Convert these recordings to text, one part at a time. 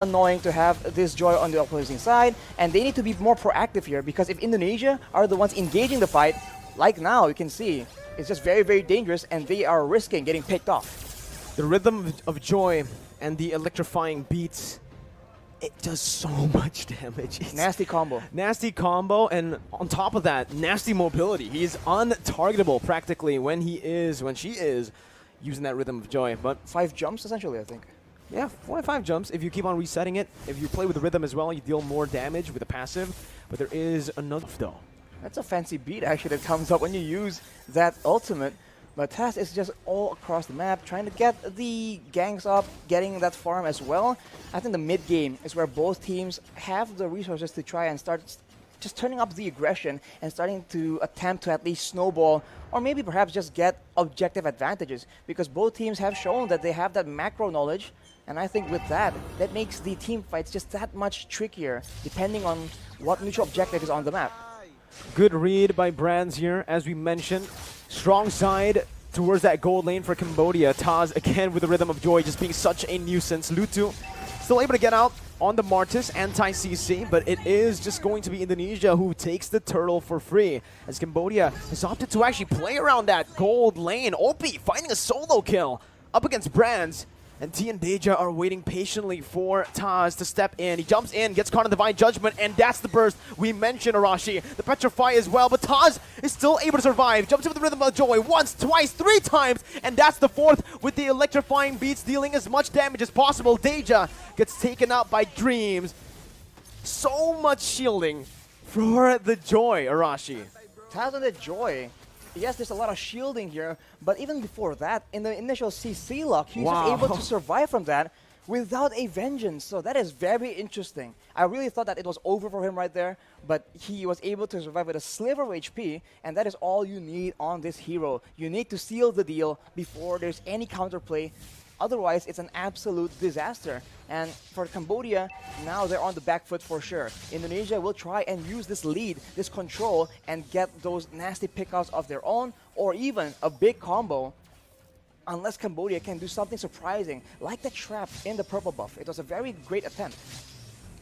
annoying to have this Joy on the opposing side, and they need to be more proactive here because if Indonesia are the ones engaging the fight, like now you can see, it's just very, very dangerous and they are risking getting picked off. The rhythm of Joy and the electrifying beats, it does so much damage. It's nasty combo. Nasty combo, and on top of that, nasty mobility. He's untargetable practically when she is using that rhythm of Joy. But 5 jumps essentially, I think. Yeah, 4 or 5 jumps. If you keep on resetting it, if you play with the rhythm as well, you deal more damage with the passive. But there is another though. That's a fancy beat actually that comes up when you use that ultimate. But Taz is just all across the map, trying to get the ganks up, getting that farm as well. I think the mid game is where both teams have the resources to try and start just turning up the aggression and starting to attempt to at least snowball or maybe perhaps just get objective advantages because both teams have shown that they have that macro knowledge. And I think with that, that makes the team fights just that much trickier depending on what mutual objective is on the map. Good read by Brands here, as we mentioned. Strong side towards that gold lane for Cambodia. Taz again with the rhythm of Joy just being such a nuisance. Lutu still able to get out on the Martis anti-CC, but it is just going to be Indonesia who takes the turtle for free, as Cambodia has opted to actually play around that gold lane. Opie finding a solo kill up against Brands. And T and Deja are waiting patiently for Taz to step in. He jumps in, gets caught in Divine Judgment, and that's the burst we mentioned, Arashi. The Petrify as well, but Taz is still able to survive. Jumps in with the Rhythm of Joy once, twice, 3 times, and that's the 4th with the electrifying beats dealing as much damage as possible. Deja gets taken out by Dreams. So much shielding for the Joy, Arashi. Taz and the Joy. Yes, there's a lot of shielding here, but even before that, in the initial CC lock, he's just able to survive from that without a vengeance. So that is very interesting. I really thought that it was over for him right there, but he was able to survive with a sliver of HP, and that is all you need on this hero. You need to seal the deal before there's any counterplay. Otherwise, it's an absolute disaster. And for Cambodia, now they're on the back foot for sure. Indonesia will try and use this lead, this control, and get those nasty pickouts of their own, or even a big combo, unless Cambodia can do something surprising, like the trap in the purple buff. It was a very great attempt.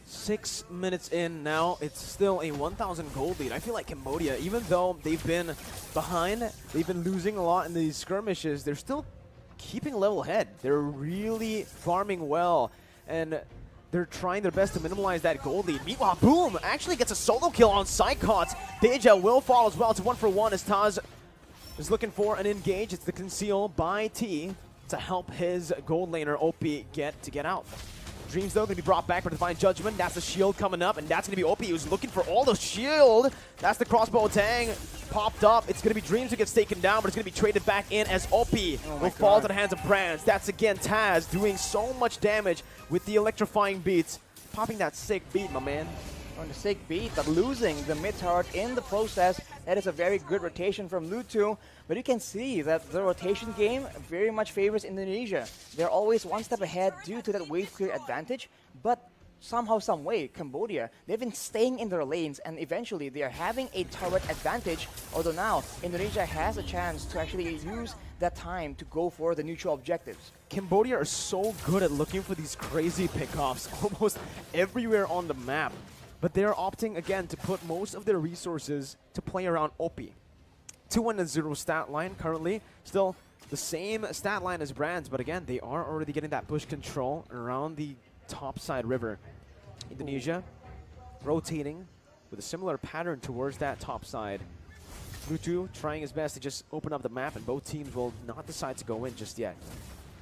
6 minutes in now, it's still a 1,000 gold lead. I feel like Cambodia, even though they've been behind, they've been losing a lot in these skirmishes, they're still keeping level head. They're really farming well, and they're trying their best to minimize that gold lead. Meanwhile, Boom actually gets a solo kill on Psychots. Deja will fall as well. It's 1-for-1 as Taz is looking for an engage. It's the conceal by T to help his gold laner OP get out. Dreams, though, going to be brought back for Divine Judgment. That's the shield coming up, and that's going to be OP who's looking for all the shield. That's the crossbow tang popped up. It's going to be Dreams who gets taken down, but it's going to be traded back in as OP will fall to the hands of Brands. That's, again, Taz doing so much damage with the electrifying beats. Popping that sick beat, my man. On the sick beat, but losing the mid turret in the process. That is a very good rotation from Lutu. But you can see that the rotation game very much favors Indonesia. They're always one step ahead due to that wave clear advantage. But somehow, some way, Cambodia, they've been staying in their lanes, and eventually they are having a turret advantage. Although now, Indonesia has a chance to actually use that time to go for the neutral objectives. Cambodia are so good at looking for these crazy pickoffs almost everywhere on the map. But they're opting, again, to put most of their resources to play around OP. 2-0 stat line currently. Still the same stat line as Brands, but again, they are already getting that push control around the topside river. Indonesia rotating with a similar pattern towards that top side. Lutu trying his best to just open up the map, and both teams will not decide to go in just yet.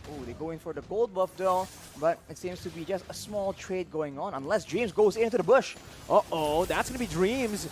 Oh, they're going for the gold buff though, but it seems to be just a small trade going on, unless Dreams goes into the bush. Uh-oh, that's going to be Dreams.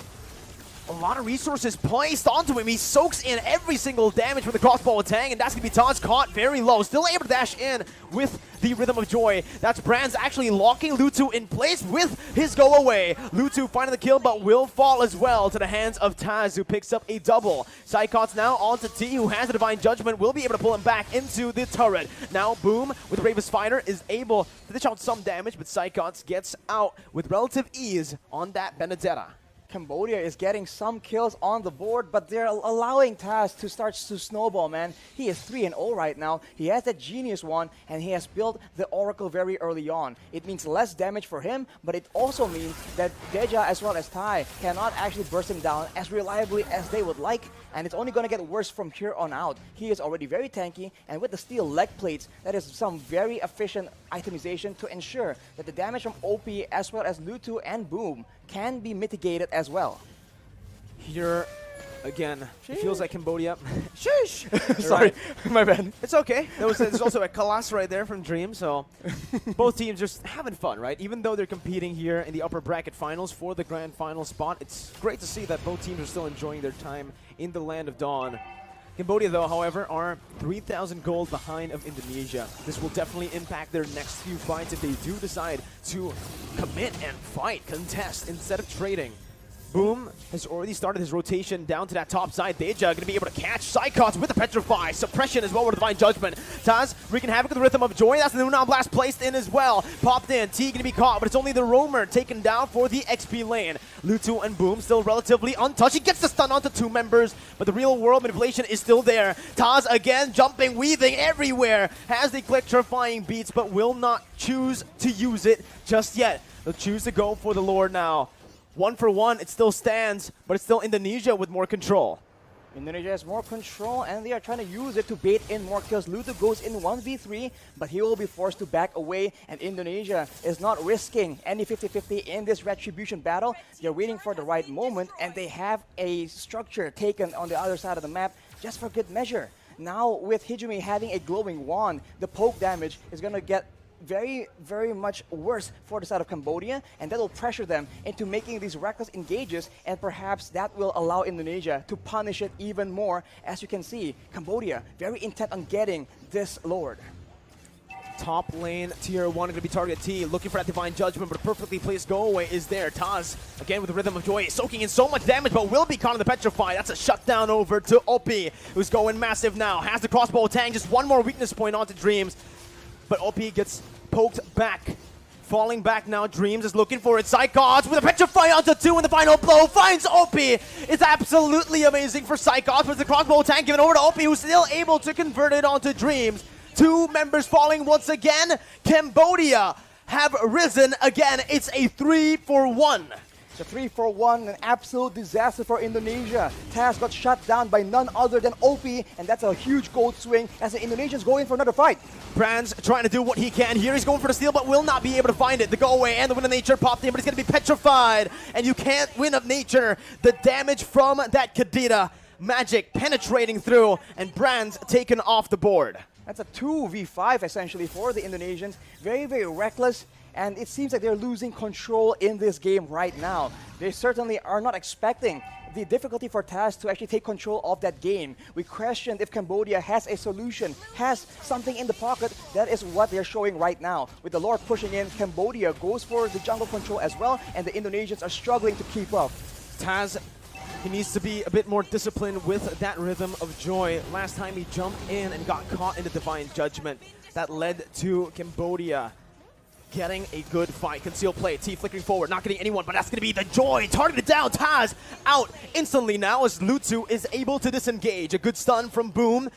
A lot of resources placed onto him. He soaks in every single damage from the crossbow tang, and that's going to be Taz caught very low. Still able to dash in with the Rhythm of Joy. That's Brands actually locking Lutu in place with his go away. Lutu finding the kill, but will fall as well to the hands of Taz, who picks up a double. Psychots now onto T, who has the Divine Judgment, will be able to pull him back into the turret. Now Boom with Bravest Fighter is able to dish out some damage, but Psychots gets out with relative ease on that Benedetta. Cambodia is getting some kills on the board, but they're allowing Taz to start to snowball, man. He is 3-0 right now. He has that genius one, and he has built the Oracle very early on. It means less damage for him, but it also means that Deja as well as Tai cannot actually burst him down as reliably as they would like, and it's only going to get worse from here on out. He is already very tanky, and with the steel leg plates, that is some very efficient itemization to ensure that the damage from OP as well as Lutu and Boom can be mitigated as well. Here, again, it feels like Cambodia. Sheesh! Sorry, my bad. It's okay. There's also a Kalas right there from Dream, so both teams just having fun, right? Even though they're competing here in the upper bracket finals for the grand final spot, it's great to see that both teams are still enjoying their time in the Land of Dawn. Cambodia, though, however, are 3,000 gold behind of Indonesia. This will definitely impact their next few fights if they do decide to commit and fight, contest, instead of trading. Boom has already started his rotation down to that top side. Deja going to be able to catch Psychots with the Petrify. Suppression as well with Divine Judgment. Taz wreaking havoc with the Rhythm of Joy. That's the Nunon Blast placed in as well. Popped in. T going to be caught, but it's only the Roamer taken down for the XP lane. Lutu and Boom still relatively untouched. He gets the stun onto two members, but the real world manipulation is still there. Taz again jumping, weaving everywhere. Has the electrifying beats, but will not choose to use it just yet. They'll choose to go for the Lord now. 1 for 1, it still stands, but it's still Indonesia with more control. Indonesia has more control, and they are trying to use it to bait in more kills. Lutu goes in 1v3, but he will be forced to back away, and Indonesia is not risking any 50-50 in this Retribution battle. They're waiting for the right moment, and they have a structure taken on the other side of the map just for good measure. Now, with Hijumi having a glowing wand, the poke damage is going to get very, very much worse for the side of Cambodia, and that will pressure them into making these reckless engages, and perhaps that will allow Indonesia to punish it even more. As you can see, Cambodia very intent on getting this Lord. Top lane, tier 1 going to be target T, looking for that Divine Judgment, but a perfectly placed go away is there. Taz, again with the Rhythm of Joy, soaking in so much damage, but will be caught on the Petrify. That's a shutdown over to OP, who's going massive now. Has the crossbow tang, just one more weakness point onto Dreams, but OP gets poked back. Falling back now, Dreams is looking for it. Psychots with a Petrify onto 2, and the final blow finds OP. It's absolutely amazing for Psychots, but the crossbow tank given over to OP, who's still able to convert it onto Dreams. 2 members falling once again. Cambodia have risen again. It's a 3 for 1. It's a 3 for 1, an absolute disaster for Indonesia. Taz got shut down by none other than OP, and that's a huge gold swing as the Indonesians go in for another fight. Brands trying to do what he can here. He's going for the steal, but will not be able to find it. The go away and the Wind of Nature popped in, but he's going to be petrified. And you can't Wind of Nature. The damage from that Kadira magic penetrating through, and Brands taken off the board. That's a 2v5 essentially for the Indonesians. Very, very reckless. And it seems like they're losing control in this game right now. They certainly are not expecting the difficulty for Taz to actually take control of that game. We questioned if Cambodia has a solution, has something in the pocket. That is what they're showing right now. With the Lord pushing in, Cambodia goes for the jungle control as well, and the Indonesians are struggling to keep up. Taz, he needs to be a bit more disciplined with that Rhythm of Joy. Last time he jumped in and got caught in the Divine Judgment. That led to Cambodia getting a good fight. Concealed play. T flickering forward. Not getting anyone, but that's going to be the Joy. Targeted down. Taz out instantly now as Lutu is able to disengage. A good stun from Boom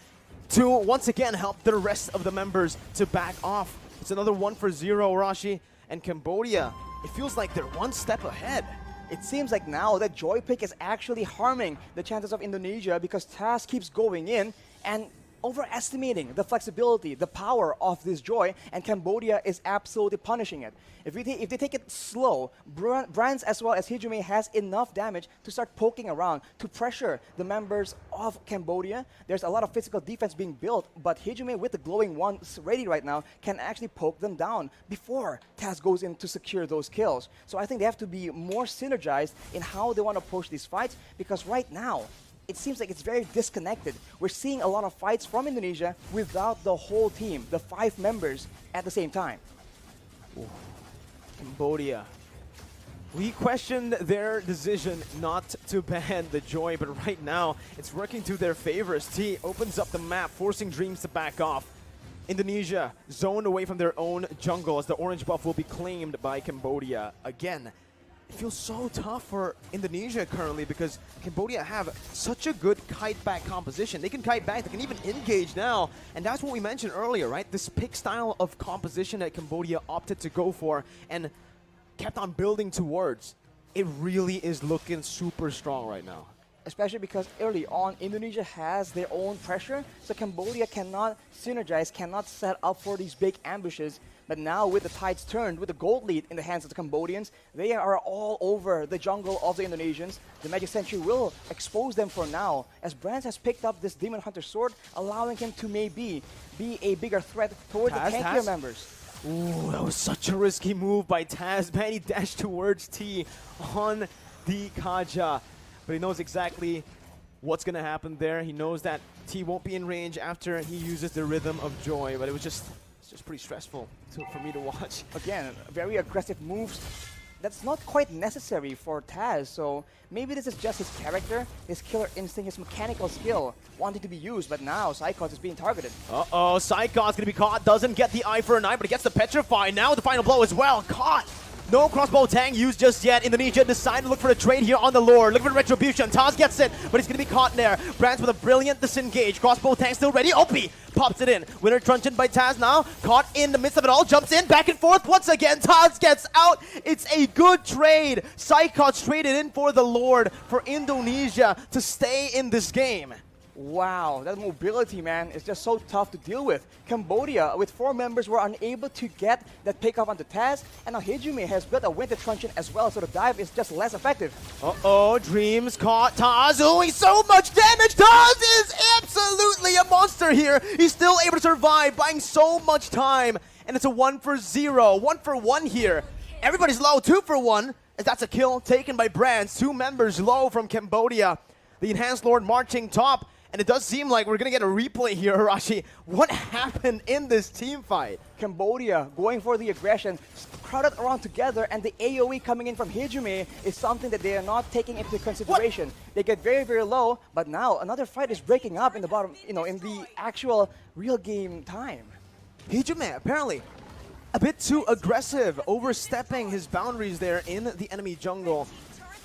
to once again help the rest of the members to back off. It's another 1 for 0, Rashi. And Cambodia, it feels like they're one step ahead. It seems like now that Joy pick is actually harming the chances of Indonesia because Taz keeps going in and overestimating the flexibility, the power of this Joy, and Cambodia is absolutely punishing it. If they take it slow, Brands as well as Hijumi has enough damage to start poking around, to pressure the members of Cambodia. There's a lot of physical defense being built, but Hijumi with the glowing wand ready right now can actually poke them down before Taz goes in to secure those kills. So I think they have to be more synergized in how they want to approach these fights, because right now, it seems like it's very disconnected. We're seeing a lot of fights from Indonesia without the whole team, the 5 members at the same time. Ooh. Cambodia. We questioned their decision not to ban the Joy, but right now it's working to their favor as T opens up the map, forcing Dreams to back off. Indonesia zoned away from their own jungle as the orange buff will be claimed by Cambodia. Again, it feels so tough for Indonesia currently because Cambodia have such a good kite back composition. They can kite back, they can even engage now. And that's what we mentioned earlier, right? This pick style of composition that Cambodia opted to go for and kept on building towards. It really is looking super strong right now. Especially because early on, Indonesia has their own pressure, so Cambodia cannot synergize, cannot set up for these big ambushes. But now with the tides turned, with the gold lead in the hands of the Cambodians, they are all over the jungle of the Indonesians. The Magic Sentry will expose them for now, as Brands has picked up this Demon Hunter sword, allowing him to maybe be a bigger threat towards the tankier members. Ooh, that was such a risky move by Taz. Man, he dashed towards T on the Kaja. But he knows exactly what's going to happen there. He knows that T won't be in range after he uses the Rhythm of Joy. But it's just pretty stressful for me to watch. Again, very aggressive moves. That's not quite necessary for Taz. So maybe this is just his character, his killer instinct, his mechanical skill wanting to be used. But now Psychos is being targeted. Uh-oh, Psychos going to be caught. Doesn't get the eye for an eye, but he gets the Petrify. Now the final blow as well. Caught. No crossbow tang used just yet. Indonesia decided to look for a trade here on the Lord. Look for Retribution. Taz gets it, but he's going to be caught there. Brands with a brilliant disengage. Crossbow tang still ready. OP pops it in. Winter Truncheon by Taz now. Caught in the midst of it all. Jumps in. Back and forth once again. Taz gets out. It's a good trade. Psychos traded in for the Lord for Indonesia to stay in this game. Wow, that mobility, man, is just so tough to deal with. Cambodia, with 4 members, were unable to get that pick up onto Taz, and now Hijume has built a Winter Truncheon as well, so the dive is just less effective. Uh-oh, Dreams caught Taz doing so much damage. Taz is absolutely a monster here. He's still able to survive, buying so much time, and it's a 1-for-0, 1-for-1 here. Everybody's low, 2-for-1, as that's a kill taken by Brands. 2 members low from Cambodia. The Enhanced Lord marching top. And it does seem like we're going to get a replay here, Arashi. What happened in this team fight? Cambodia going for the aggression, crowded around together, and the AoE coming in from Hijume is something that they are not taking into consideration. What? They get very, very low, but now another fight is breaking up in the bottom, in the actual real game time. Hijume, apparently, a bit too aggressive, overstepping his boundaries there in the enemy jungle.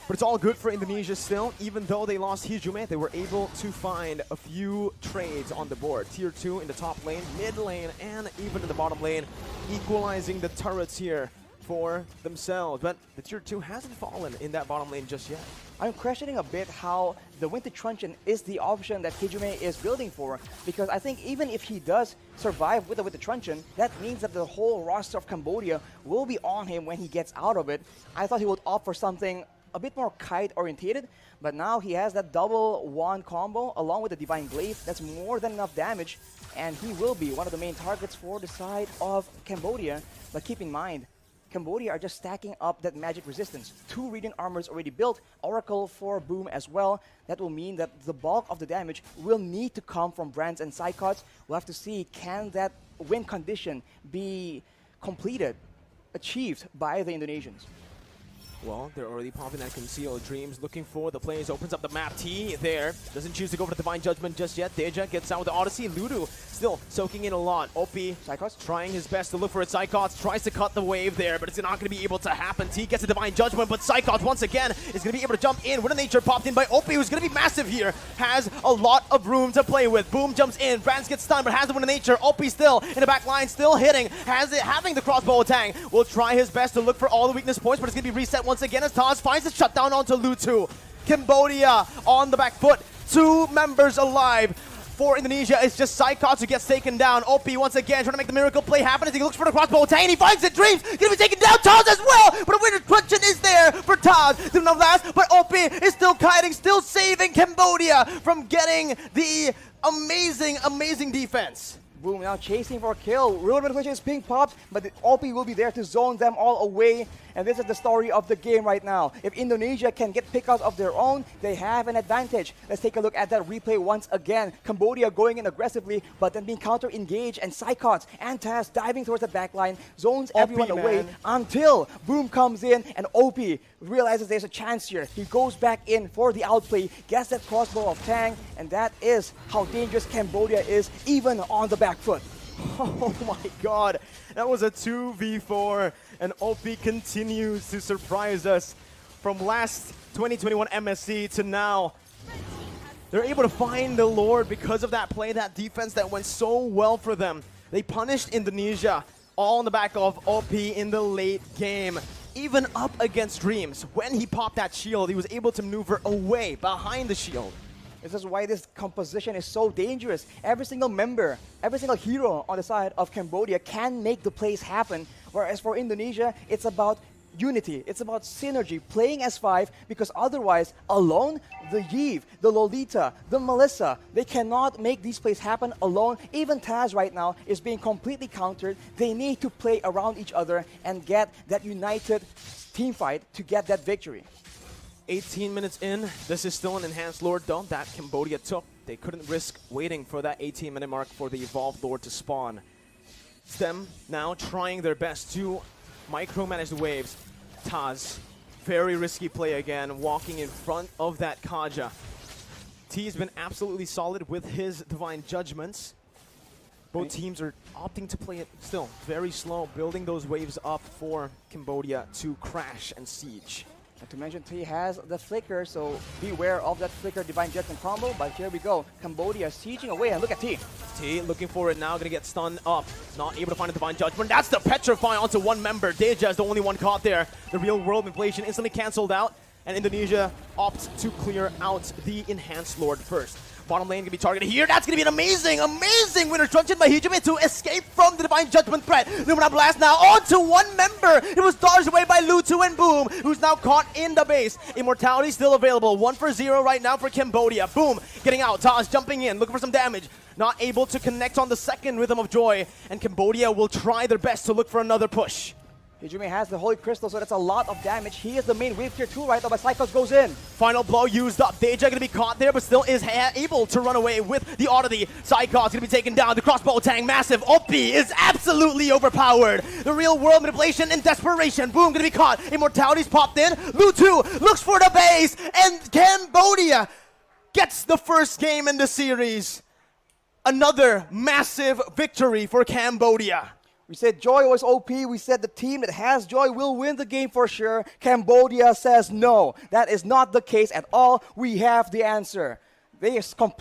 But it's all good for Indonesia still. Even though they lost Hijume, they were able to find a few trades on the board. Tier 2 in the top lane, mid lane, and even in the bottom lane, equalizing the turrets here for themselves. But the Tier 2 hasn't fallen in that bottom lane just yet. I'm questioning a bit how the Winter Truncheon is the option that Hijume is building for, because I think even if he does survive with the Winter Truncheon, that means that the whole roster of Cambodia will be on him when he gets out of it. I thought he would opt for something a bit more kite orientated, but now he has that double wand combo along with the Divine Glaive. That's more than enough damage, and he will be one of the main targets for the side of Cambodia. But keep in mind, Cambodia are just stacking up that magic resistance. 2 Radiant Armors already built, Oracle for Boom as well. That will mean that the bulk of the damage will need to come from Brands and Psychots. We'll have to see, can that win condition be completed, achieved by the Indonesians? Well, they're already popping that Concealed Dreams, looking for the plays, opens up the map. T there, doesn't choose to go for the Divine Judgment just yet. Deja gets out with the Odyssey. Ludu still soaking in a lot. OP Psychos trying his best to look for it. Psychos tries to cut the wave there, but it's not going to be able to happen. T gets the Divine Judgment, but Psychos once again is going to be able to jump in. Winter Nature popped in by OP, who's going to be massive here. Has a lot of room to play with. Boom jumps in, Brands gets stunned, but has the Winter Nature. OP still in the back line, still hitting. Has it, having the crossbow tang. Will try his best to look for all the weakness points, but it's going to be reset once again as Taz finds the shutdown onto Lutu. Cambodia on the back foot. 2 members alive. For Indonesia, it's just Psychos who gets taken down. OP once again trying to make the miracle play happen as he looks for the crossbow tang. He finds it. Dreams gonna be taken down. Taz as well, but a Winter Truncheon is there for Taz. Didn't know last, but OP is still kiting, still saving Cambodia from getting the amazing defense. Boom, now chasing for a kill. Real Revolution is being popped, but the OP will be there to zone them all away. And this is the story of the game right now. If Indonesia can get pickouts of their own, they have an advantage. Let's take a look at that replay once again. Cambodia going in aggressively, but then being counter-engaged, and Psychots and Taz diving towards the backline, zones everyone away until Boom comes in and OP realizes there's a chance here. He goes back in for the outplay, gets that crossbow of Tang, and that is how dangerous Cambodia is, even on the back foot. Oh my god, that was a 2v4, and OP continues to surprise us from last 2021 MSC to now. They're able to find the Lord because of that play, that defense that went so well for them. They punished Indonesia, all on the back of OP in the late game. Even up against Dreams, when he popped that shield, he was able to maneuver away behind the shield. This is why this composition is so dangerous. Every single member, every single hero on the side of Cambodia can make the plays happen. Whereas for Indonesia, it's about unity. It's about synergy, playing as 5, because otherwise, alone, the Yves, the Lolita, the Melissa, they cannot make these plays happen alone. Even Taz right now is being completely countered. They need to play around each other and get that united team fight to get that victory. 18 minutes in, this is still an enhanced Lord though that Cambodia took. They couldn't risk waiting for that 18-minute mark for the evolved Lord to spawn. It's them now trying their best to micromanage the waves. Taz, very risky play again, walking in front of that Kaja. T has been absolutely solid with his Divine Judgments. Both teams are opting to play it still very slow, building those waves up for Cambodia to crash and siege. Not to mention, T has the Flicker, so beware of that Flicker Divine Judgment combo. But here we go, Cambodia sieging away, and look at T. T looking for it now, gonna get stunned up. Not able to find a Divine Judgment. That's the Petrify onto one member. Deja is the only one caught there. The real world inflation instantly cancelled out, and Indonesia opts to clear out the Enhanced Lord first. Bottom lane gonna be targeted here. That's gonna be an amazing winner structured by Hijime to escape from the Divine Judgment threat. Lumina Blast now onto one member. It was dodged away by Lutu and Boom, who's now caught in the base. Immortality still available. 1 for 0 right now for Cambodia. Boom, getting out. Taz jumping in, looking for some damage. Not able to connect on the second Rhythm of Joy, and Cambodia will try their best to look for another push. Hijime has the Holy Crystal, so that's a lot of damage. He is the main wave tier 2 right now, but Cyclops goes in. Final blow used up. Deja gonna be caught there, but still is able to run away with the oddity. Cyclops gonna be taken down. The crossbow tang, massive. OP is absolutely overpowered. The real world manipulation and desperation. Boom, gonna be caught. Immortality's popped in. Lutu looks for the base, and Cambodia gets the first game in the series. Another massive victory for Cambodia. We said Joy was OP. We said the team that has Joy will win the game for sure. Cambodia says no. That is not the case at all. We have the answer. They completely